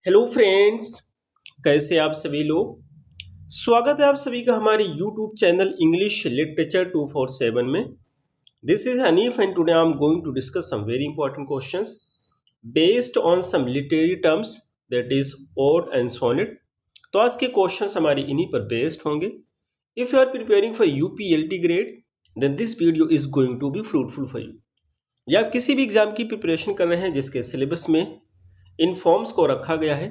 Hello friends, कैसे आप सभी लोग। स्वागत है आप सभी का हमारे यूट्यूब चैनल इंग्लिश लिटरेचर 247 में। This is Hanif and today I am going to discuss some very important questions based on some literary terms that is ode and sonnet. तो आज के क्वेश्चंस हमारे इन्हीं पर बेस्ड होंगे। If you are preparing for UPLT grade then this video is going to be fruitful for you. या आप किसी भी एग्जाम की प्रिपरेशन कर रहे हैं जिसके सिलेबस में इन फॉर्म्स को रखा गया है,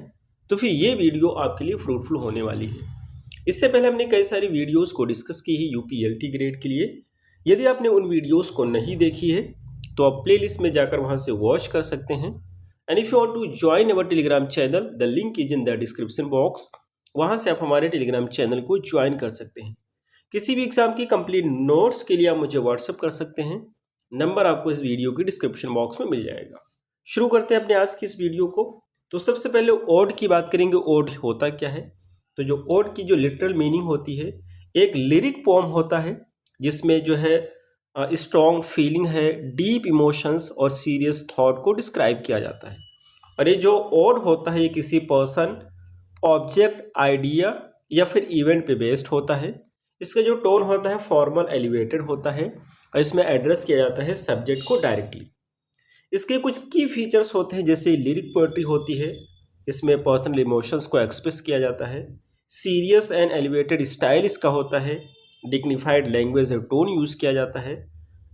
तो फिर ये वीडियो आपके लिए फ्रूटफुल होने वाली है। इससे पहले हमने कई सारी वीडियोस को डिस्कस की है यूपीएलटी ग्रेड के लिए। यदि आपने उन वीडियोस को नहीं देखी है तो आप प्लेलिस्ट में जाकर वहां से वॉच कर सकते हैं। And if you want to join our Telegram channel the link is in the description box. वहां से आप हमारे टेलीग्राम चैनल को ज्वाइन कर सकते हैं। किसी भी एग्जाम की कंप्लीट नोट्स के लिए आप मुझे व्हाट्सअप कर सकते हैं। नंबर आपको इस वीडियो के डिस्क्रिप्शन बॉक्स में मिल जाएगा। शुरू करते हैं अपने आज की इस वीडियो को। तो सबसे पहले ओड की बात करेंगे। ओड होता क्या है? तो जो ओड की जो लिटरल मीनिंग होती है, एक लिरिक पोम होता है जिसमें जो है स्ट्रॉन्ग फीलिंग है, डीप इमोशंस और सीरियस थॉट को डिस्क्राइब किया जाता है। और ये जो ओड होता है ये किसी पर्सन, ऑब्जेक्ट, आइडिया या फिर इवेंट पे बेस्ड होता है। इसका जो टोन होता है फॉर्मल एलिवेटेड होता है और इसमें एड्रेस किया जाता है सब्जेक्ट को डायरेक्टली। इसके कुछ की फीचर्स होते हैं, जैसे लिरिक पोएट्री होती है, इसमें पर्सनल इमोशंस को एक्सप्रेस किया जाता है। सीरियस एंड एलिवेटेड स्टाइल इसका होता है। डिग्निफाइड लैंग्वेज और टोन यूज़ किया जाता है।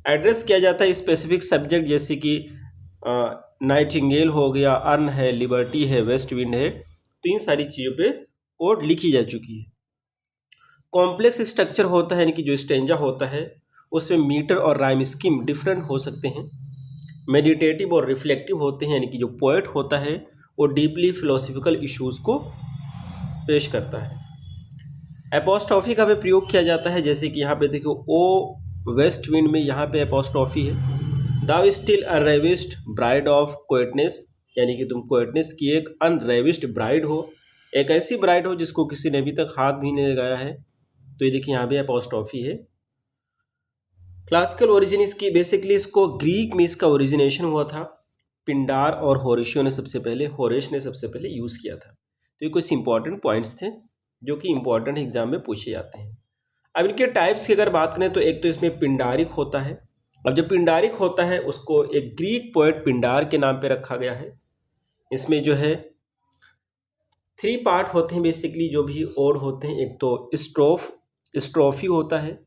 एड्रेस किया जाता है स्पेसिफिक सब्जेक्ट, जैसे कि नाइटिंगेल हो गया, अर्न है, लिबर्टी है, वेस्ट विंड है। तो इन सारी चीज़ों पे ओड लिखी जा चुकी है। कॉम्प्लेक्स स्ट्रक्चर होता है, यानी कि जो स्टेंजा होता है उसमें मीटर और राइम स्कीम डिफरेंट हो सकते हैं। मेडिटेटिव और रिफ्लेक्टिव होते हैं, यानी कि जो पोएट होता है वो डीपली फिलोसफिकल इश्यूज़ को पेश करता है। एपोस्ट्रॉफी का भी प्रयोग किया जाता है, जैसे कि यहाँ पे देखो ओ वेस्ट विंड में यहाँ पे एपोस्ट्रॉफी है। दाउ स्टिल अनरेविस्ड ब्राइड ऑफ कोएटनेस, यानी कि तुम कोएटनेस की एक अनरेविस्ड ब्राइड हो, एक ऐसी ब्राइड हो जिसको किसी ने अभी तक हाथ भी नहीं लगाया है। तो ये देखिए यहाँ पे एपोस्ट्रॉफी है। क्लासिकल ओरिजिन इसकी बेसिकली इसको ग्रीक में इसका ओरिजिनेशन हुआ था। पिंडार और होरेशियो ने सबसे पहले, होरेश ने सबसे पहले यूज़ किया था। तो ये कुछ इंपॉर्टेंट पॉइंट्स थे जो कि इंपॉर्टेंट एग्जाम में पूछे जाते हैं। अब इनके टाइप्स की अगर बात करें तो एक तो इसमें पिंडारिक होता है। अब जो पिंडारिक होता है उसको एक ग्रीक पोएट पिंडार के नाम पे रखा गया है। इसमें जो है 3 पार्ट होते हैं बेसिकली जो भी ओड होते हैं। एक तो स्ट्रोफी होता है,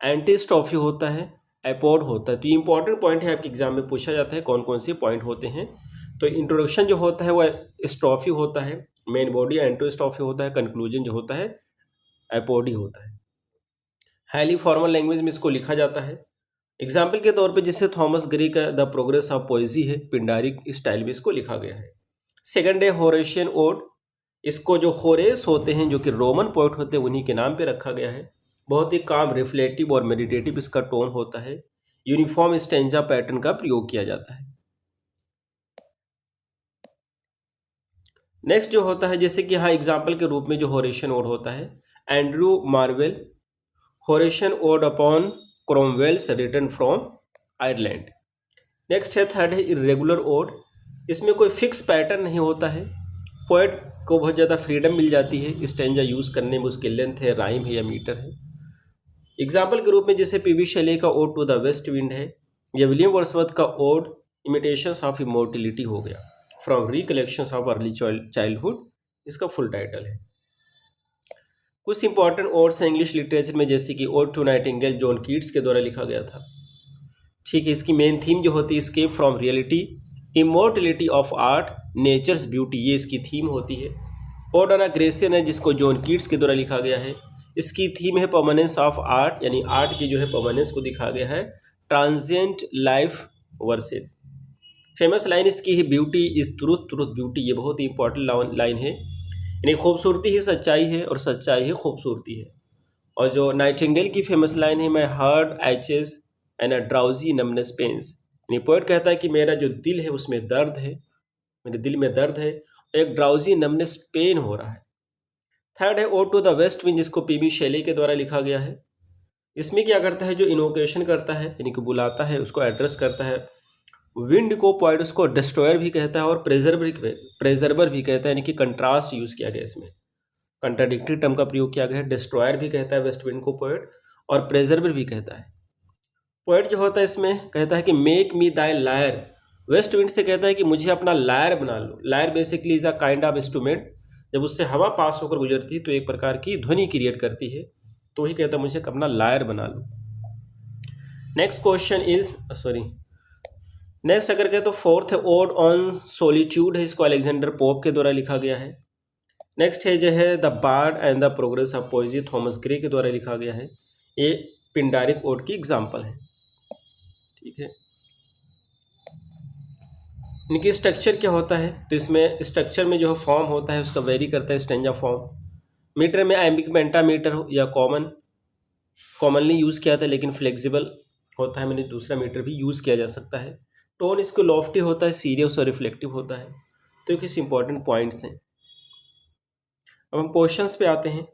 एंटी स्ट्रोफी होता है, एपोड होता है। तो ये इंपॉर्टेंट पॉइंट है, आपके एग्जाम में पूछा जाता है कौन कौन से पॉइंट होते हैं। तो इंट्रोडक्शन जो होता है वो स्ट्रोफी होता है, मेन बॉडी एंटी स्ट्रोफी होता है, कंक्लूजन जो होता है एपोडी होता है। हाईली फॉर्मल लैंग्वेज में इसको लिखा जाता है। एग्जाम्पल के तौर पे जैसे थॉमस ग्रे का द प्रोग्रेस ऑफ पोइजी है, पिंडारिक स्टाइल में इसको लिखा गया है। सेकंड है होरेशियन ओड। इसको जो होरेस होते हैं जो कि रोमन पोएट होते हैं उन्हीं के नाम पे रखा गया है। बहुत ही काम, रिफ्लेक्टिव और मेडिटेटिव इसका टोन होता है। यूनिफॉर्म स्टेंजा पैटर्न का प्रयोग किया जाता है। नेक्स्ट जो होता है, जैसे कि यहाँ एग्जाम्पल के रूप में जो होरेशियन ओड होता है, Andrew Marvell, Horatian ode upon Cromwell's return from Ireland. Next है थर्ड है इरेगुलर ओड। इसमें कोई फिक्स पैटर्न नहीं होता है। पोएट को बहुत ज़्यादा फ्रीडम मिल जाती है स्टेंजा यूज़ करने में, उसकी लेंथ है, राइम है या मीटर है। एग्जाम्पल के रूप में जैसे पीवी शेले का ode to the west wind है, या विलियम वर्ड्सवर्थ का ओड इमिटेशंस ऑफ इमोर्टिलिटी हो गया, from recollections of early childhood, इसका फुल टाइटल है। कुछ इंपॉर्टेंट ओड्स हैं इंग्लिश लिटरेचर में, जैसे कि ode to nightingale John Keats के द्वारा लिखा गया था। ठीक है, इसकी मेन थीम जो होती है escape from reality, immortality of art, nature's beauty, ये इसकी थीम होती है। ओड ऑन अ ग्रेसियन है जिसको जॉन कीट्स के द्वारा लिखा गया है। इसकी थीम है परमानेंस ऑफ आर्ट, यानी आर्ट की जो है परमानेंस को दिखा गया है। Transient life versus. Famous line इसकी है beauty is truth, truth beauty, ये बहुत ही इंपॉर्टेंट लाइन है। यानी खूबसूरती ही सच्चाई है और सच्चाई ही खूबसूरती है। और जो नाइटिंगेल की फेमस लाइन है, my heart aches and a drowsy numbness pains, यानी पोएट कहता है कि मेरा जो दिल है उसमें दर्द है, मेरे दिल में दर्द है, एक ड्राउजी नमनेस पेन हो रहा है। थर्ड है ode to the west wind, जिसको पीवी शेले के द्वारा लिखा गया है। इसमें क्या करता है, जो इनोकेशन करता है, यानी कि बुलाता है, उसको एड्रेस करता है विंड को पोएट उसको डिस्ट्रॉयर भी कहता है और प्रेजर्वर भी कहता है, यानी कि कंट्रास्ट यूज किया गया इसमें, कंट्राडिक्टरी टर्म का प्रयोग किया गया है। डिस्ट्रॉयर भी कहता है वेस्ट विंड को पोएट, और प्रेजर्वर भी कहता है। पोएट जो होता है इसमें कहता है कि make me thy lyre, west wind से कहता है कि मुझे अपना लायर बना लो। Lyre basically is a kind of instrument, जब उससे हवा पास होकर गुजरती है तो एक प्रकार की ध्वनि क्रिएट करती है, तो ही कहता है मुझे अपना लायर बना लो। नेक्स्ट क्वेश्चन इज नेक्स्ट अगर कहें तो फोर्थ ओड ऑन सोलिट्यूड है, इसको अलेक्जेंडर पोप के द्वारा लिखा गया है। नेक्स्ट है जो है the bard and the progress of poesy, Thomas Gray के द्वारा लिखा गया है। ये पिंडारिक ओड की एग्जाम्पल है। ठीक है, इनकी स्ट्रक्चर क्या होता है, तो इसमें स्ट्रक्चर में जो फॉर्म होता है उसका वेरी करता है स्टेंजा फॉर्म। मीटर में आइम्बिक पेंटामीटर या कॉमनली यूज़ किया था, लेकिन फ्लेक्सिबल होता है, मैंने दूसरा मीटर भी यूज़ किया जा सकता है। टोन इसको लॉफ्टी होता है, सीरियस और रिफ्लेक्टिव होता है। तो ये कुछ इंपॉर्टेंट पॉइंट्स हैं। अब हम क्वेश्चंस पे आते हैं।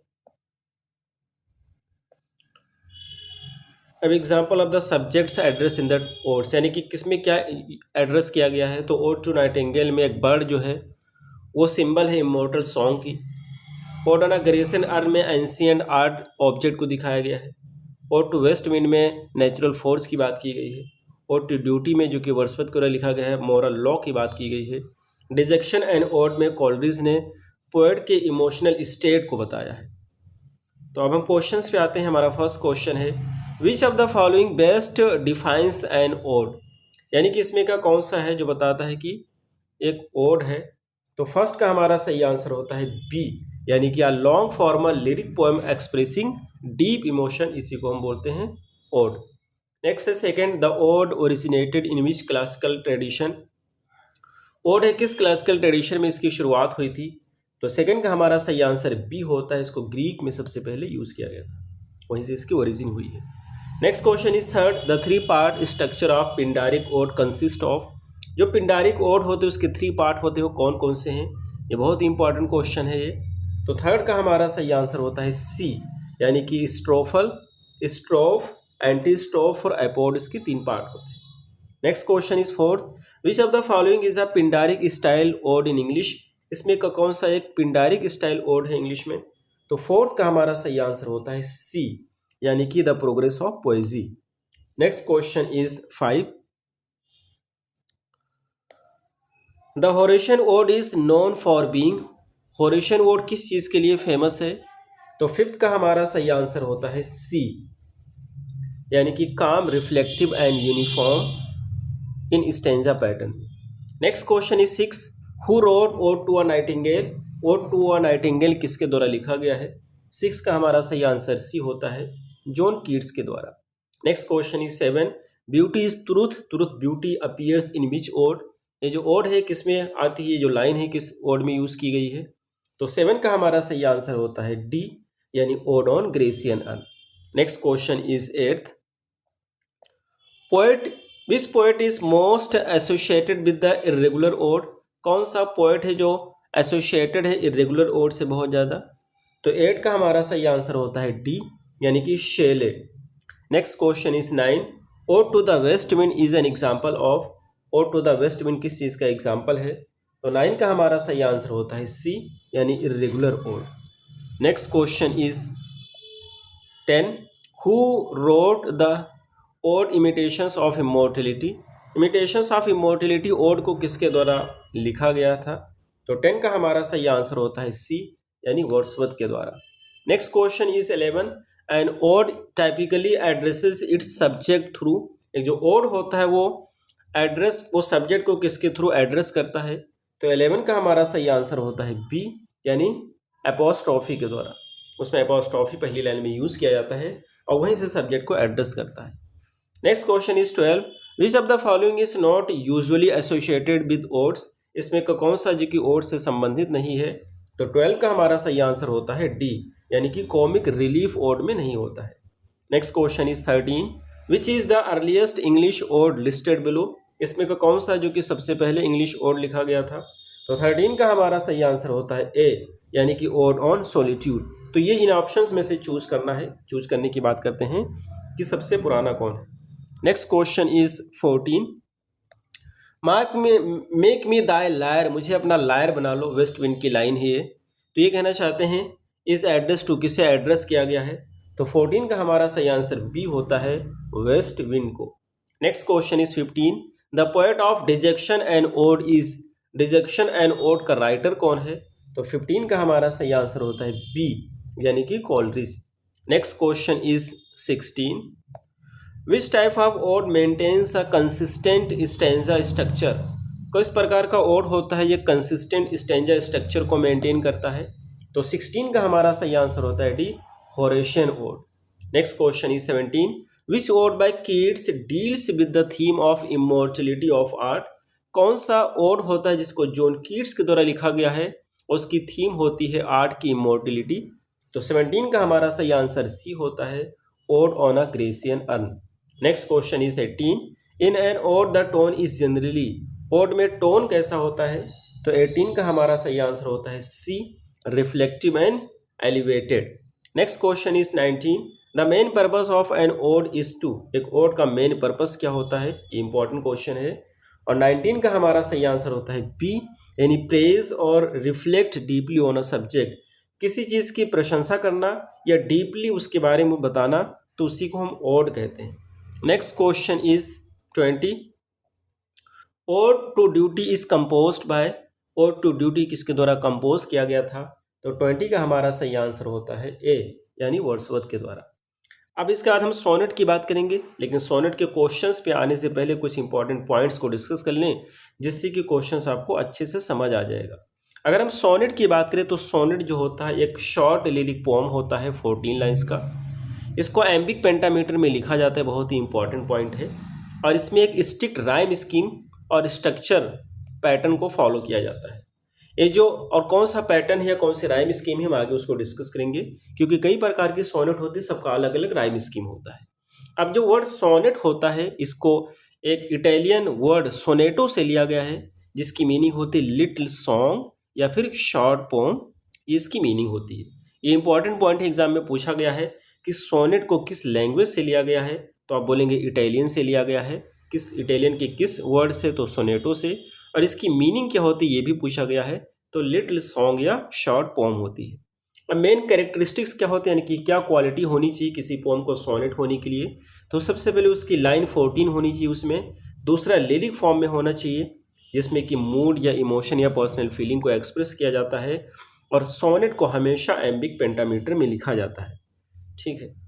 अब example of the subjects address in the odds, यानी कि किसमें क्या एड्रेस किया गया है। तो ओड टू नाइटिंगेल में एक बर्ड जो है वो सिंबल है इमोर्टल सॉन्ग की। Odd on a Grayson earn में एंशिएंट आर्ट ऑब्जेक्ट को दिखाया गया है। ओड टू वेस्ट विंड में नेचुरल फोर्स की बात की गई है। ओड टू ड्यूटी में जो कि वर्ड्सवर्थ को लिखा गया है मॉरल लॉ की बात की गई है। डिजेक्शन एंड ओड में कोलरिज ने पोएट के इमोशनल स्टेट को बताया है। तो अब हम क्वेश्चंस पे आते हैं। हमारा फर्स्ट क्वेश्चन है which of the following best defines an ode, यानी कि इसमें का कौन सा है जो बताता है कि एक ओड है। तो फर्स्ट का हमारा सही आंसर होता है बी, यानी कि a long formal lyric poem expressing deep emotion, इसी को हम बोलते हैं ओड। नेक्स्ट है second, the ode originated in which classical tradition, ode है किस क्लासिकल ट्रेडिशन में इसकी शुरुआत हुई थी। तो सेकंड का हमारा सही आंसर बी होता है, इसको ग्रीक में सबसे पहले यूज किया गया था, वहीं से इसकी ओरिजिन हुई है। Next question is third, the three part structure of Pindaric ode consist of, जो पिंडारिक ओड होते हैं उसके थ्री पार्ट होते हैं वो कौन कौन से हैं, ये बहुत ही इंपॉर्टेंट क्वेश्चन है ये। तो थर्ड का हमारा सही आंसर होता है सी, यानी कि स्ट्रोफल, स्ट्रोफ, एंटी स्ट्रोफ और एपोड, इसके तीन पार्ट होते हैं। Next question is fourth, which of the following is a Pindaric style ode in English, इसमें का कौन सा एक पिंडारिक स्टाइल ओड है इंग्लिश में। तो फोर्थ का हमारा सही आंसर होता है सी, यानी कि the progress of poesy. Next question is 5, the Horatian ode is known for being, Horatian ode किस चीज के लिए फेमस है। तो फिफ्थ का हमारा सही आंसर होता है सी, यानी कि calm, reflective and uniform in stanza pattern. Next question is 6, who wrote ode to a nightingale, ode to a nightingale किसके द्वारा लिखा गया है। 6 का हमारा सही आंसर सी होता है, जॉन कीट्स के द्वारा। Next question is 7, beauty is truth, truth beauty appears in which ode, ये जो ओड है किसमें आती है, जो लाइन है किस ओड में यूज की गई है। तो 7 का हमारा सही आंसर होता है डी, यानी ode on Grecian urn. Next question is 8th, poet which poet is most associated with the irregular ode, कौन सा पोएट है जो एसोसिएटेड है इरेगुलर ओड से बहुत ज़्यादा। तो 8 का हमारा सही आंसर होता है डी, यानी कि Shelley. Next question is 9, ode to the west wind is an example of, ode to the west wind किस चीज़ का एग्जाम्पल है। तो 9 का हमारा सही आंसर होता है सी, यानी irregular ode. Next question is 10, who wrote the ode intimations of immortality, intimations of immortality ode को किसके द्वारा लिखा गया था। तो 10 का हमारा सही आंसर होता है सी, यानी वर्ड्सवर्थ के द्वारा। Next question is 11, an ode typically addresses its subject through, एक जो ओड होता है वो एड्रेस, वो सब्जेक्ट को किसके थ्रू एड्रेस करता है। तो 11 का हमारा सही आंसर होता है बी, यानी एपोस्ट्रॉफी के द्वारा, उसमें एपोस्ट्रॉफी पहली लाइन में यूज किया जाता है और वहीं से सब्जेक्ट को एड्रेस करता है। Next question is 12, which of the following is not usually associated with odds, इसमें कौन सा जो कि ओड से संबंधित नहीं है। तो 12 का हमारा सही आंसर होता है डी, यानी कि कॉमिक रिलीफ ओड में नहीं होता है। Next question is 13, which is the earliest English ode listed below, इसमें कौन सा जो कि सबसे पहले इंग्लिश ओड लिखा गया था। तो 13 का हमारा सही आंसर होता है ए, यानी कि ओड ऑन सोलिट्यूड। तो ये इन ऑप्शंस में से चूज करना है, चूज करने की बात करते हैं कि सबसे पुराना कौन है। नेक्स्ट क्वेश्चन इज 14, मार्क में मेक मी दाई लायर, मुझे अपना लायर बना लो, वेस्ट विंड की लाइन है ये। तो ये कहना चाहते हैं इस एड्रेस टू, किसे एड्रेस किया गया है। तो 14 का हमारा सही आंसर बी होता है, वेस्ट विंड को। Next question is 15, the poet of dejection and ode is, dejection and ode का राइटर कौन है। तो 15 का हमारा सही आंसर होता है बी, यानी कि Coleridge. Next question is 16, which type of ode maintains a consistent stanza structure, किस प्रकार का ओड होता है ये कंसिस्टेंट स्टेंजा स्ट्रक्चर को मेंटेन करता है। तो 16 का हमारा सही आंसर होता है D, Horatian ode. Next question is 17, which ode by Keats deals with the theme of immortality of art, कौन सा ओड होता है जिसको जॉन कीट्स के द्वारा लिखा गया है, उसकी थीम होती है आर्ट की इमोर्टलिटी। तो 17 का हमारा सही आंसर सी होता है, ode on a Grecian urn. Next question is 18, in an ode the tone is generally, ode में टोन कैसा होता है। तो 18 का हमारा सही आंसर होता है C, reflective and elevated. Next question is 19, the main purpose of an ode is to, एक ओड का मेन पर्पस क्या होता है, इंपॉर्टेंट क्वेश्चन है। और 19 का हमारा सही आंसर होता है बी, यानी प्रेज और reflect deeply on a subject, किसी चीज की प्रशंसा करना या डीपली उसके बारे में बताना, तो उसी को हम ओड कहते हैं। Next question is 20, ode to duty is composed by, ode to duty किसके द्वारा कंपोज किया गया था। तो 20 का हमारा सही आंसर होता है ए, यानी वर्ड्सवर्थ के द्वारा। अब इसके बाद हम सोनेट की बात करेंगे, लेकिन सोनेट के क्वेश्चंस पे आने से पहले कुछ इंपॉर्टेंट पॉइंट्स को डिस्कस कर लें, जिससे कि क्वेश्चंस आपको अच्छे से समझ आ जाएगा। अगर हम सोनेट की बात करें तो सोनेट जो होता है एक शॉर्ट लिरिक पोम होता है 14 लाइन्स का। इसको एम्बिक पेंटामीटर में लिखा जाता है, बहुत ही इंपॉर्टेंट पॉइंट है। और इसमें एक स्ट्रिक्ट राइम स्कीम और स्ट्रक्चर पैटर्न को फॉलो किया जाता है। ये जो और कौन सा पैटर्न है या कौन सी राइम स्कीम है हम आगे उसको डिस्कस करेंगे, क्योंकि कई प्रकार की सोनेट होती है, सबका अलग अलग राइम स्कीम होता है। अब जो वर्ड सोनेट होता है इसको एक इटालियन वर्ड सोनेटो से लिया गया है, जिसकी मीनिंग होती है लिटिल सॉन्ग या फिर शॉर्ट पोम, ये इसकी मीनिंग होती है। ये इंपॉर्टेंट पॉइंट एग्जाम में पूछा गया है कि सोनेट को किस लैंग्वेज से लिया गया है, तो आप बोलेंगे इटालियन से लिया गया है। किस इटालियन के किस वर्ड से, तो सोनेटो से। और इसकी मीनिंग क्या होती है ये भी पूछा गया है, तो लिटिल सॉन्ग या शॉर्ट पोम होती है। अब मेन कैरेक्टरिस्टिक्स क्या होते हैं, यानी कि क्या क्वालिटी होनी चाहिए किसी पोम को सोनेट होने के लिए। तो सबसे पहले उसकी लाइन 14 होनी चाहिए उसमें। दूसरा लिरिक फॉर्म में होना चाहिए, जिसमें कि मूड या इमोशन या पर्सनल फीलिंग को एक्सप्रेस किया जाता है। और सोनेट को हमेशा एम्बिक पेंटामीटर में लिखा जाता है। ठीक है।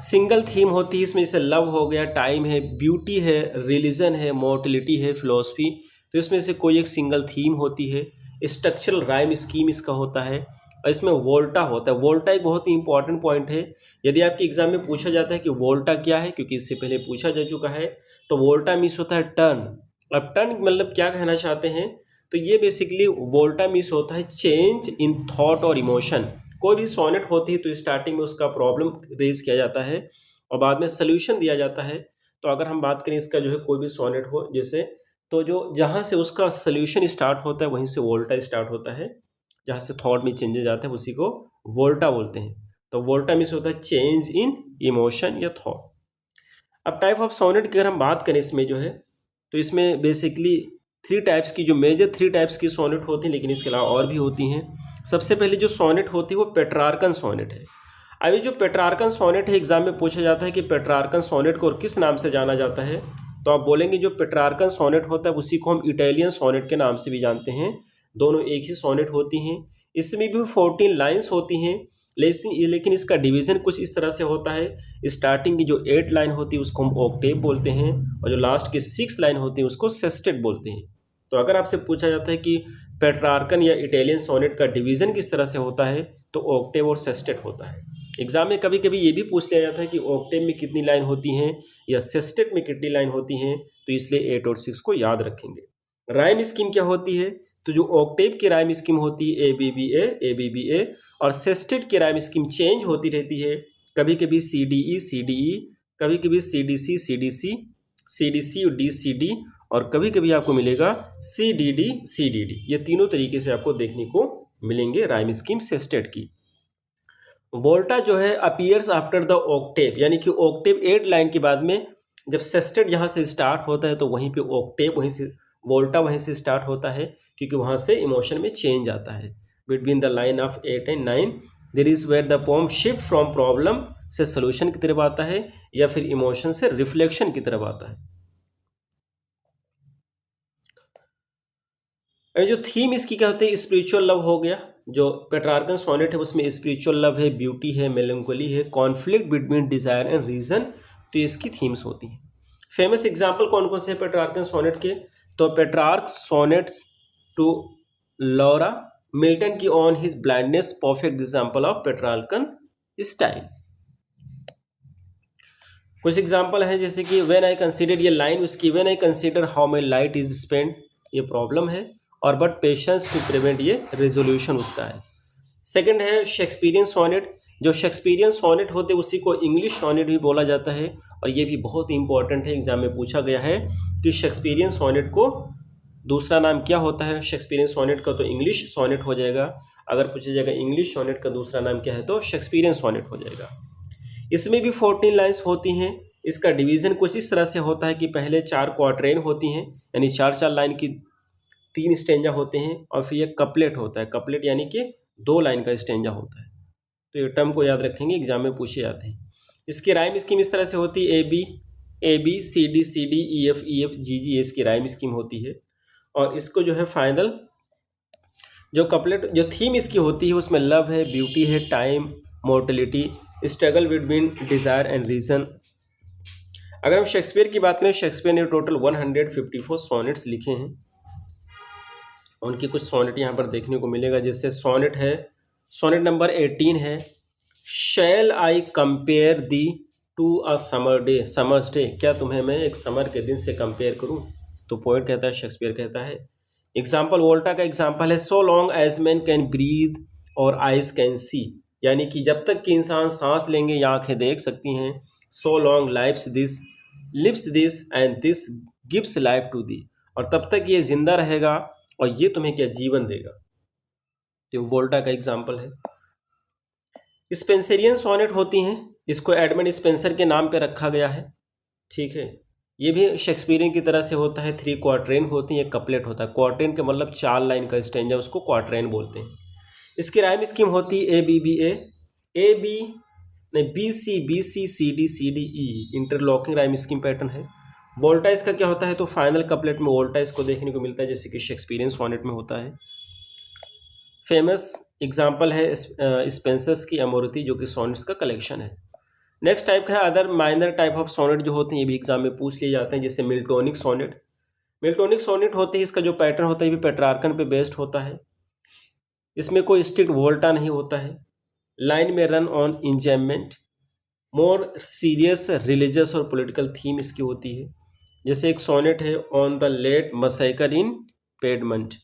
सिंगल थीम होती है इसमें, जैसे लव हो गया, टाइम है, ब्यूटी है, रिलीजन है, मोर्टिलिटी है, फिलॉसफी। तो इसमें से कोई एक सिंगल थीम होती है। स्ट्रक्चरल राइम स्कीम इसका होता है। और इसमें वोल्टा होता है। वोल्टा एक बहुत ही इंपॉर्टेंट पॉइंट है। यदि आपके एग्जाम में पूछा जाता है कि वोल्टा क्या है, क्योंकि इससे पहले पूछा जा चुका है, तो वोल्टा मीन्स होता है टर्न। अब टर्न मतलब क्या कहना चाहते हैं, तो ये बेसिकली वोल्टा मीन्स होता है चेंज इन थॉट और इमोशन। कोई भी सोनेट होती है तो स्टार्टिंग में उसका प्रॉब्लम रेज किया जाता है और बाद में सोल्यूशन दिया जाता है। तो अगर हम बात करें इसका जो है कोई भी सोनेट हो जैसे, तो जो जहाँ से उसका सोल्यूशन स्टार्ट होता है वहीं से वोल्टा स्टार्ट होता है। जहाँ से थॉट में चेंजेस आते हैं उसी को वोल्टा बोलते हैं। तो वोल्टा मीन्स होता है चेंज इन इमोशन या थॉट। अब टाइप ऑफ सोनेट की अगर हम बात करें इसमें जो है, तो इसमें बेसिकली थ्री टाइप्स की, जो मेजर थ्री टाइप्स की सोनेट होती हैं, लेकिन इसके अलावा और भी होती हैं। सबसे पहले जो सोनेट होती है वो पेट्रार्कन सोनेट है। अभी जो पेट्रार्कन सोनेट है एग्जाम में पूछा जाता है कि पेट्रार्कन सोनेट को और किस नाम से जाना जाता है, तो आप बोलेंगे जो पेट्रार्कन सोनेट होता है उसी को हम इटालियन सोनेट के नाम से भी जानते हैं। दोनों एक ही सोनेट होती हैं। इसमें भी 14 लाइन्स होती हैं, लेकिन इसका डिवीज़न कुछ इस तरह से होता है। स्टार्टिंग की जो 8 लाइन होती है उसको हम ऑक्टेव बोलते हैं, और जो लास्ट की 6 लाइन होती है उसको सेस्टेट बोलते हैं। तो अगर आपसे पूछा जाता है कि पेट्रार्कन या इटालियन सोनेट का डिवीज़न किस तरह से होता है, तो ऑक्टेव और सेस्टेट होता है। एग्जाम में कभी कभी ये भी पूछ लिया जाता है कि ऑक्टेव में कितनी लाइन होती हैं या सेस्टेट में कितनी लाइन होती हैं, तो इसलिए 8 और 6 को याद रखेंगे। राइम स्कीम क्या होती है, तो जो ऑक्टेव की राइम स्कीम होती है ए बी बी ए, और सेस्टेट की राइम स्कीम चेंज होती रहती है। कभी कभी सी डी ई, कभी कभी सी डी सी और डी सी डी, और कभी कभी आपको मिलेगा सी डी डी। ये तीनों तरीके से आपको देखने को मिलेंगे राइम स्कीम सेस्टेट की। वोल्टा जो है अपीयर्स आफ्टर द ऑक्टेव, यानी कि ऑक्टेव 8 लाइन के बाद में जब सेस्टेड जहाँ से स्टार्ट होता है तो वहीं पे ऑक्टेव, वहीं से वोल्टा वहीं से स्टार्ट होता है, क्योंकि वहाँ से इमोशन में चेंज आता है। Between the line of 8 and 9 there is where the poem shift from problem से सोल्यूशन की तरफ आता है, या फिर इमोशन से रिफ्लेक्शन की तरफ आता है। जो थीम इसकी क्या होती है, स्पिरिचुअल लव हो गया। जो पेट्रार्कन सोनेट है उसमें स्पिरिचुअल लव है, ब्यूटी है, मेलंकोली है, conflict between desire and reason, तो इसकी थीम्स होती हैं। फेमस एग्जाम्पल कौन कौन से हैं पेट्रार्कन सोनेट के, तो Petrarch sonnets to Laura, Milton की on his blindness, perfect example of Petrarchan style. कुछ एग्जाम्पल है जैसे कि व्हेन आई कंसीडर, ये लाइन उसकी, when I consider how my light is spent, ये प्रॉब्लम है, और बट पेशेंस टू प्रिवेंट, ये रेजोल्यूशन उसका है। सेकंड है शेक्सपियरियन सोनेट। जो शेक्सपियरियन सोनेट होते हैं उसी को इंग्लिश सोनेट भी बोला जाता है, और ये भी बहुत इंपॉर्टेंट है, एग्जाम में पूछा गया है कि शेक्सपियरियन सोनेट को दूसरा नाम क्या होता है। शेक्सपियरियन सोनेट का तो इंग्लिश सोनेट हो जाएगा, अगर पूछा जाएगा इंग्लिश सोनेट का दूसरा नाम क्या है तो शेक्सपियरियन सोनेट हो जाएगा। इसमें भी 14 लाइन्स होती हैं। इसका डिवीज़न कुछ इस तरह से होता है कि पहले 4 क्वार्ट्रेन होती हैं, यानी 4-4 लाइन की 3 स्टेंजा होते हैं, और फिर एक कपलेट होता है। कपलेट यानी कि 2 लाइन का स्टेंजा होता है। तो ये टर्म को याद रखेंगे, एग्जाम में पूछे जाते हैं। इसकी राइम स्कीम इस तरह से होती है, A B C D E F G G, इसकी राइम स्कीम होती है। और इसको जो है फाइनल जो कपलेट जो थीम इसकी होती है उसमें लव है, ब्यूटी है, time, mortality, struggle between desire and reason. अगर हम शेक्सपियर की बात करें, शेक्सपियर ने टोटल 154 सोनेट्स लिखे हैं। उनकी कुछ सोनेट यहाँ पर देखने को मिलेगा, जैसे सोनेट है, सोनेट नंबर 18 है, shall I compare thee to a summer day, summer's day, क्या तुम्हें मैं एक समर के दिन से कंपेयर करूँ, तो पोएट कहता है, शेक्सपियर कहता है। एग्जाम्पल वोल्टा का एग्जाम्पल है, so long as man can breathe or eyes can see, यानी कि जब तक कि इंसान सांस लेंगे या आंखें देख सकती हैं, so long lives this lips this and this gives life to thee, और तब तक ये जिंदा रहेगा और ये तुम्हें क्या जीवन देगा। तो वोल्टा का एग्जाम्पल है। स्पेंसरियन सोनेट होती हैं, इसको एडमंड स्पेंसर के नाम पे रखा गया है, ठीक है। ये भी शेक्सपियरियन की तरह से होता है, 3 क्वार्ट्रेन होती हैं, एक कपलेट होता है। क्वार्ट्रेन के मतलब 4 लाइन का स्टेंजा, उसको क्वार्ट्रेन बोलते हैं। इसकी राइम स्कीम होती है ए बी नहीं B C D E, interlocking rhyme scheme pattern है। वोल्टा इसका क्या होता है, तो फाइनल कपलेट में वोल्टा इसको देखने को मिलता है, जैसे कि शेक्सपियरियन सोनेट में होता है। फेमस एग्जाम्पल है स्पेंसर्स की अमोरती, जो कि सोनेट्स का कलेक्शन है। नेक्स्ट टाइप का है other minor type of sonnet, जो होते हैं ये भी एग्जाम में पूछ लिए जाते हैं, जैसे मिल्टोनिक सोनेट। मिल्टोनिक सोनेट होते हैं, इसका जो पैटर्न होता है ये भी पेट्रार्कन पे बेस्ड होता है। इसमें कोई स्ट्रिक्ट वोल्टा नहीं होता है, लाइन में run on enjoyment, more serious religious और पॉलिटिकल थीम इसकी होती है। जैसे एक सोनेट है ऑन द लेट मसैकर इन पेडमंट।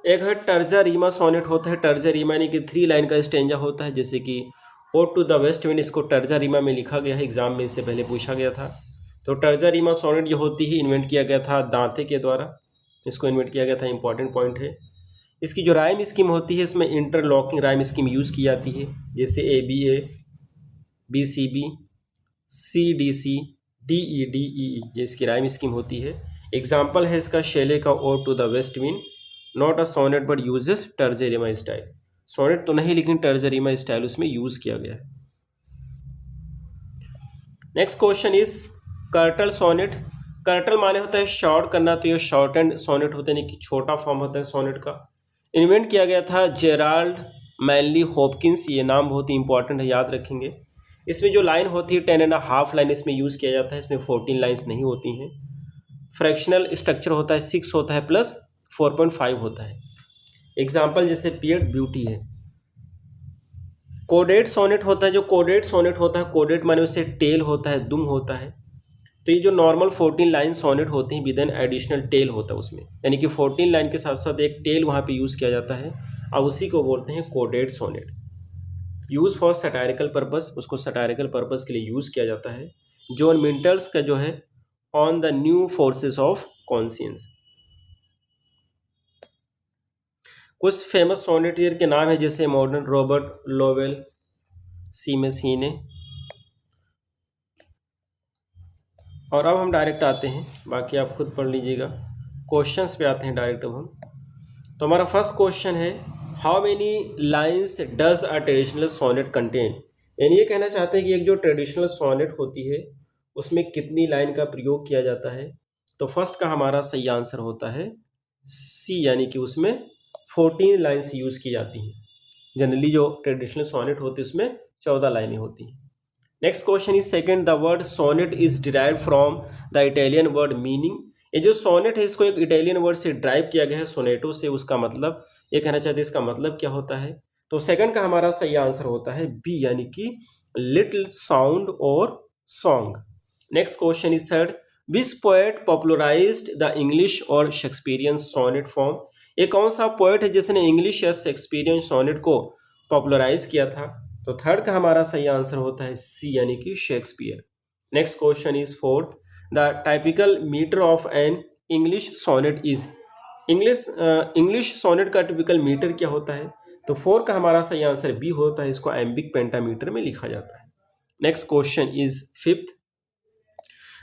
एक है टर्जा रीमा सोनेट होता है, टर्जा रीमा यानी कि 3 लाइन का स्टेंजा होता है, जैसे कि ode to the west wind, इसको टर्जा रीमा में लिखा गया है, एग्जाम में इससे पहले पूछा गया था। तो टर्जा रीमा सोनेट जो होती है इन्वेंट किया गया था दांते के द्वारा, इसको इन्वेंट किया गया था, इंपॉर्टेंट पॉइंट है। इसकी जो राइम स्कीम होती है इसमें इंटरलॉकिंग राइम स्कीम यूज़ की जाती है, जैसे ए बी सी डी ई, ये इसकी राइम स्कीम होती है। एग्जाम्पल है इसका शेले का ode to the west wind, not a sonnet but uses terza rima style, sonnet तो नहीं लेकिन टर्जेरिमा स्टाइल उसमें यूज़ किया गया है। Next question is curtal sonnet. Curtal माने होता है शॉर्ट करना, तो ये शॉर्ट एंड सोनेट होते हैं, कि छोटा फॉर्म होता है सोनेट का। इन्वेंट किया गया था जेराल्ड मैनली हॉपकिंस, ये नाम बहुत ही इंपॉर्टेंट है, याद रखेंगे। इसमें जो लाइन होती है 10.5 लाइन इसमें यूज़ किया जाता है, इसमें 14 लाइन्स नहीं होती हैं। फ्रैक्शनल स्ट्रक्चर होता है, 6 होता है प्लस 4.5 होता है। एग्जाम्पल जैसे पियर्ड ब्यूटी है। कोडेट सोनेट होता है, जो कोडेट सोनेट होता है, कोडेट माने उससे टेल होता है, दुम होता है। तो ये जो नॉर्मल 14 लाइन सोनेट होते हैं विद एन एडिशनल टेल होता है उसमें, यानी कि 14 लाइन के साथ साथ एक टेल वहाँ पे यूज़ किया जाता है, और उसी को बोलते हैं caudate sonnet. Use for satirical purpose, उसको सटायरिकल पर्पस के लिए यूज़ किया जाता है। जॉन मिंटल्स का जो है on the new forces of conscience. कुछ फेमस सोनेटियर के नाम है, जैसे मॉडर्न रॉबर्ट लोवेल, सी में सीने। और अब हम डायरेक्ट आते हैं, बाकी आप खुद पढ़ लीजिएगा। क्वेश्चंस पे आते हैं डायरेक्ट अब हम। तो हमारा फर्स्ट क्वेश्चन है, how many lines does a traditional sonnet contain. यानी ये कहना चाहते हैं कि एक जो ट्रेडिशनल सोनेट होती है उसमें कितनी लाइन का प्रयोग किया जाता है। तो फर्स्ट का हमारा सही आंसर होता है सी, यानी कि उसमें 14 लाइन्स यूज़ की जाती हैं। जनरली जो ट्रेडिशनल सोनेट होती है उसमें 14 लाइनें होती हैं। Next question is second, the word sonnet is derive from the Italian word meaning. ये जो सोनेट है इसको एक इटालियन वर्ड से ड्राइव किया गया है, सोनेटो से। उसका मतलब ये कहना चाहते हैं इसका मतलब क्या होता है। तो सेकंड का हमारा सही आंसर होता है बी, यानी कि लिटिल साउंड और song. Next question is third, which poet popularised the English और शेक्सपियरियन सोनेट फॉर्म। ये कौन सा पोएट है जिसने इंग्लिश या शेक्सपियरियन सोनेट को पॉपुलराइज किया था। तो थर्ड का हमारा सही आंसर होता है सी, यानी कि Shakespeare. Next question is fourth, the typical metre of an English sonnet is. English sonnet का टिपिकल मीटर क्या होता है। तो फोर का हमारा सही आंसर बी होता है, इसको एम्बिक पेंटामीटर में लिखा जाता है। Next question is fifth,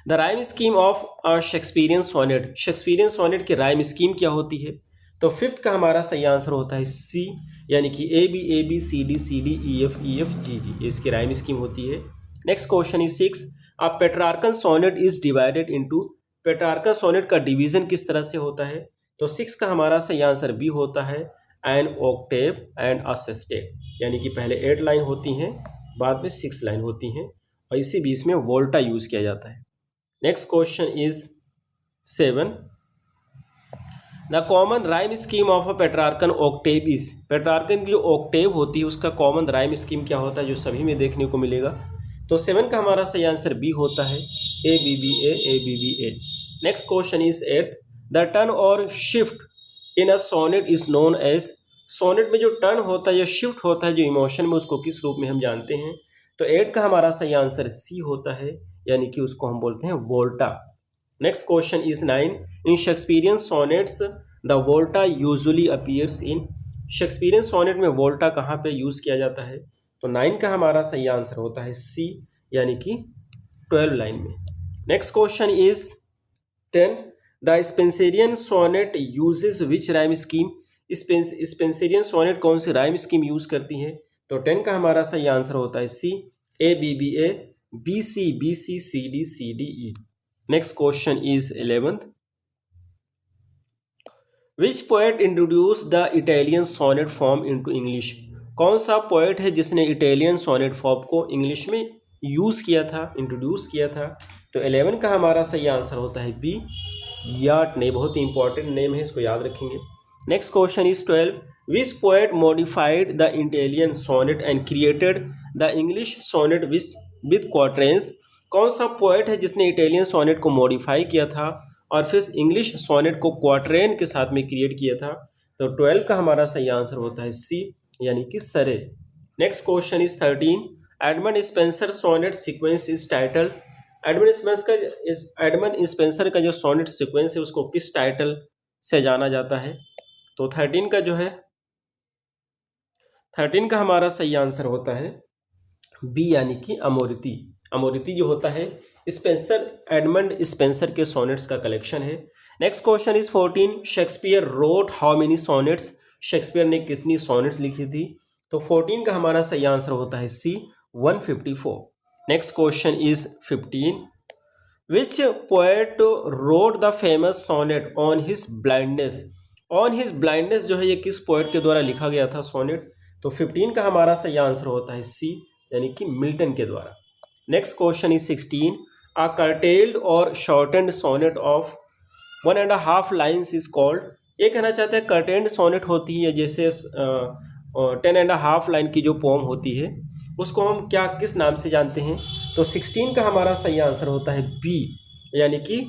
the rhyme scheme of a Shakespearean sonnet. Shakespearean sonnet की राइम स्कीम क्या होती है। तो फिफ्थ का हमारा सही आंसर होता है सी, यानी कि A B C D E F G G, इसकी राइम स्कीम होती है। Next question is six, a Petrarchan sonnet is divided into. Petrarchan sonnet का डिवीजन किस तरह से होता है। तो सिक्स का हमारा सही आंसर बी होता है, an octave and a sestet. यानी कि पहले 8 लाइन होती हैं, बाद में 6 लाइन होती हैं, और इसी बीच में वोल्टा यूज किया जाता है। Next question is 7, the common rhyme scheme of a Petrarchan Octave is. Petrarchan की जो ऑक्टेव होती है उसका कॉमन राइम स्कीम क्या होता है, जो सभी में देखने को मिलेगा। तो 7 का हमारा सही आंसर बी होता है, A B B A. Next question is 8, the turn और shift in a sonnet is known as. Sonnet में जो टर्न होता है या शिफ्ट होता है जो इमोशन में, उसको किस रूप में हम जानते हैं। तो 8 का हमारा सही आंसर सी होता है, यानी कि उसको हम बोलते हैं volta. Next question is 9, in Shakespearean sonnets the volta usually appears in. Shakespearean sonnet में वोल्टा कहाँ पे यूज किया जाता है। तो 9 का हमारा सही आंसर होता है सी, यानी कि 12 लाइन में। Next question is 10, the Spenserian sonnet uses which rhyme scheme. Spenserian sonnet कौन सी राइम स्कीम यूज करती है। तो 10 का हमारा सही आंसर होता है C, A B C C D E. Next question is 11th, which poet introduce the Italian sonnet form into English. कौन सा पोएट है जिसने इटालियन सोनेट फॉर्म को इंग्लिश में यूज किया था, इंट्रोड्यूस किया था। तो 11 का हमारा सही आंसर होता है बी, याट ने। बहुत ही इंपॉर्टेंट नेम है, इसको याद रखेंगे। Next question is 12, which poet modified the Italian sonnet and created the English sonnet with quatrains. कौन सा पोएट है जिसने इटालियन सोनेट को मॉडिफाई किया था और फिर इंग्लिश सोनेट को क्वाट्रेन के साथ में क्रिएट किया था। तो 12 का हमारा सही आंसर होता है सी, यानी कि Surrey. Next question is 13, Edmund Spenser sonnet sequence is title. Edmund Spenser का जो सोनेट सीक्वेंस है उसको किस टाइटल से जाना जाता है। तो 13 का जो है, 13 का हमारा सही आंसर होता है बी, यानी कि अमोरिती। अमोरिती जो होता है स्पेंसर, एडमंड स्पेंसर के सोनेट्स का कलेक्शन है। Next question is 14, Shakespeare wrote how many sonnets. Shakespeare ने कितनी सोनेट्स लिखी थी। तो 14 का हमारा सही आंसर होता है C, 154। Next question is 15, which poet wrote the famous sonnet on his blindness. On his blindness जो है ये किस पोएट के द्वारा लिखा गया था सोनेट। तो 15 का हमारा सही आंसर होता है सी, यानी कि मिल्टन के द्वारा। Next question is 16, a curtailed और shortened sonnet of 1.5 lines is called. ये कहना चाहते हैं कर्टेंड सोनेट होती है जैसे 10.5 लाइन की जो पोम होती है उसको हम क्या किस नाम से जानते हैं। तो 16 का हमारा सही आंसर होता है बी, यानी कि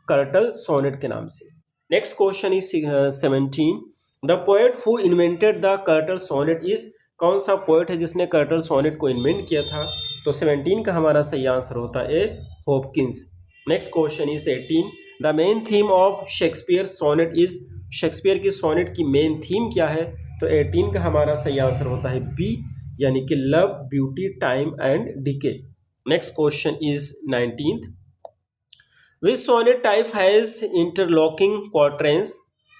कर्टल सोनेट के नाम से। Next question is 17, the poet who invented the curtal sonnet is. कौन सा पोएट है जिसने कर्टल सोनेट को इन्वेंट किया था। तो 17 का हमारा सही आंसर होता है A, Hopkins. Next question is 18, the main theme of Shakespeare sonnet is. Shakespeare की सोनेट की मेन थीम क्या है। तो 18 का हमारा सही आंसर होता है बी, यानी कि love, beauty, time and decay. Next question is 19th। Which sonnet type has interlocking quatrains?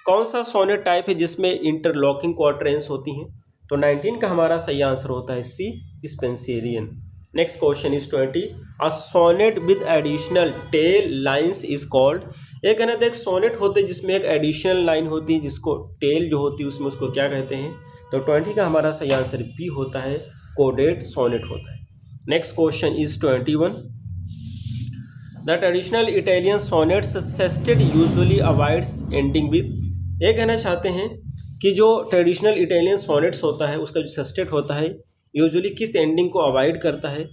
कौन सा सोनेट टाइप है जिसमें इंटरलॉकिंग क्वार्ट्रेंस होती हैं? तो 19 का हमारा सही आंसर होता है C, Spenserian. Next question is 20। A sonnet with additional tail lines is called. एक है ना, तो एक सोनेट होते हैं जिसमें एक एडिशनल लाइन होती है, जिसको टेल जो होती है उसमें उसको क्या कहते हैं? तो 20 का हमारा सही आंसर बी होता है, कोडेड सोनेट होता है। Next question is 21। The traditional Italian sonnet's sestet usually avoids ending with. ये कहना चाहते हैं कि जो ट्रेडिशनल इटालियन सोनेट्स होता है उसका जो सेस्टेट होता है यूजुअली किस एंडिंग को अवॉइड करता है?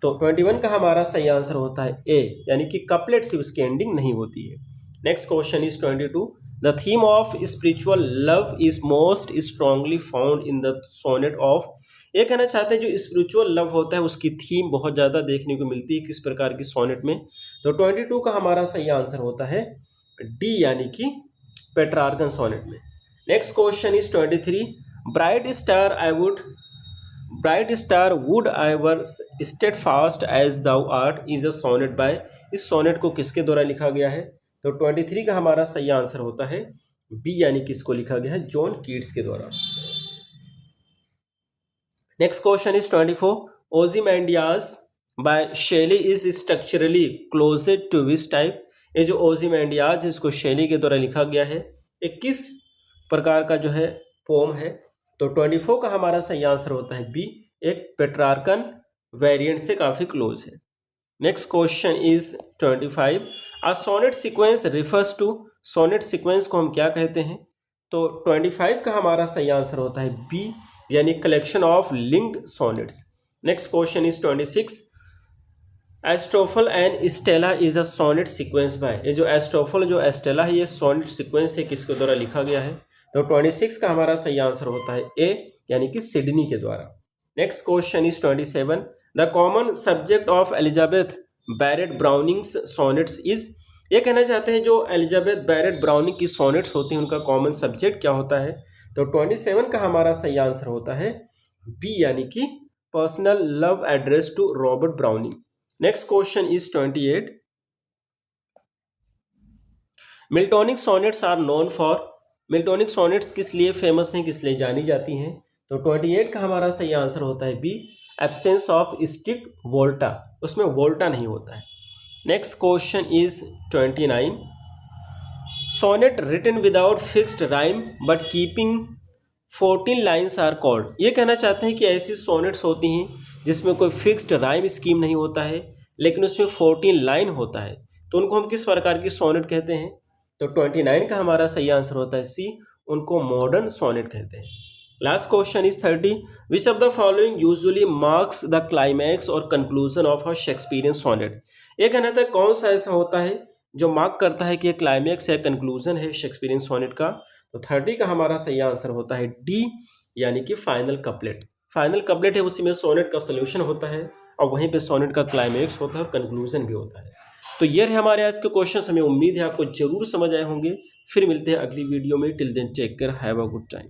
तो 21 का हमारा सही आंसर होता है ए, यानी कि कपलेट से उसकी एंडिंग नहीं होती है। Next question is 22। The theme of spiritual love is most strongly found in the sonnet of. ये कहना चाहते हैं जो स्पिरिचुअल लव होता है उसकी थीम बहुत ज़्यादा देखने को मिलती है किस प्रकार की सोनेट में? तो 22 का हमारा सही आंसर होता है डी, यानी कि पेट्रार्कन सोनेट में। Next question is 23। Bright star would I were steadfast as thou art is a sonnet by. इस सोनेट को किसके द्वारा लिखा गया है? तो 23 का हमारा सही आंसर होता है बी, यानी किसको लिखा गया है? जॉन कीट्स के द्वारा। Next question is 24। ओzymandias by Shelley is structurally closed to which type. ये जो ओzymandias है इसको शेली के द्वारा लिखा गया है, ये किस प्रकार का जो है पोम है? तो 24 का हमारा सही आंसर होता है बी, एक पेट्रार्कन वेरिएंट से काफ़ी क्लोज है। Next question is 25। A sonnet sequence refers to. Sonnet sequence को हम क्या कहते हैं? तो 25 का हमारा सही आंसर होता है बी, यानी collection of linked sonnets. Next question is 26। Astrophel and Stella is a sonnet sequence by. ये जो एस्ट्रोफल जो एस्टेला है ये सोनेट सीक्वेंस है किसके द्वारा लिखा गया है? तो 26 का हमारा सही आंसर होता है ए, यानी कि सिडनी के द्वारा। Next question is 27। The common subject of Elizabeth Barrett Browning's sonnets is. ये कहना चाहते हैं जो एलिजाबेथ बैरेट ब्राउनिंग की सोनेट्स होती हैं उनका कॉमन सब्जेक्ट क्या होता है? तो 27 का हमारा सही आंसर होता है बी, यानी कि personal love address to Robert Browning. Next question is 28। Miltonic sonnets are known for. Miltonic sonnets किस लिए फेमस हैं, किस लिए जानी जाती हैं? तो 28 का हमारा सही आंसर होता है B, absence of strict volta, उसमें वोल्टा नहीं होता है। Next question is 29। Sonnet written without fixed rhyme but keeping 14 lines are called. ये कहना चाहते हैं कि ऐसी सोनेट्स होती हैं जिसमें कोई फिक्स्ड राइम स्कीम नहीं होता है लेकिन उसमें 14 लाइन होता है, तो उनको हम किस प्रकार की सोनेट कहते हैं? तो 29 का हमारा सही आंसर होता है सी, उनको मॉडर्न सोनेट कहते हैं। Last question is 30। Which of the following usually marks the climax और conclusion of a Shakespearean sonnet. ये कहना था कौन सा ऐसा होता है जो मार्क करता है कि क्लाइमैक्स या कंक्लूजन है शेक्सपियरियन सोनेट का? तो 30 का हमारा सही आंसर होता है डी, यानी कि फाइनल कपलेट। फाइनल कपलेट है उसी में सोनेट का सोल्यूशन होता है और वहीं पे सोनेट का क्लाइमैक्स होता है और कंक्लूजन भी होता है। तो ये रहे हमारे आज के क्वेश्चंस, हमें उम्मीद है आपको जरूर समझ आए होंगे। फिर मिलते हैं अगली वीडियो में। Till then take care, have a good time.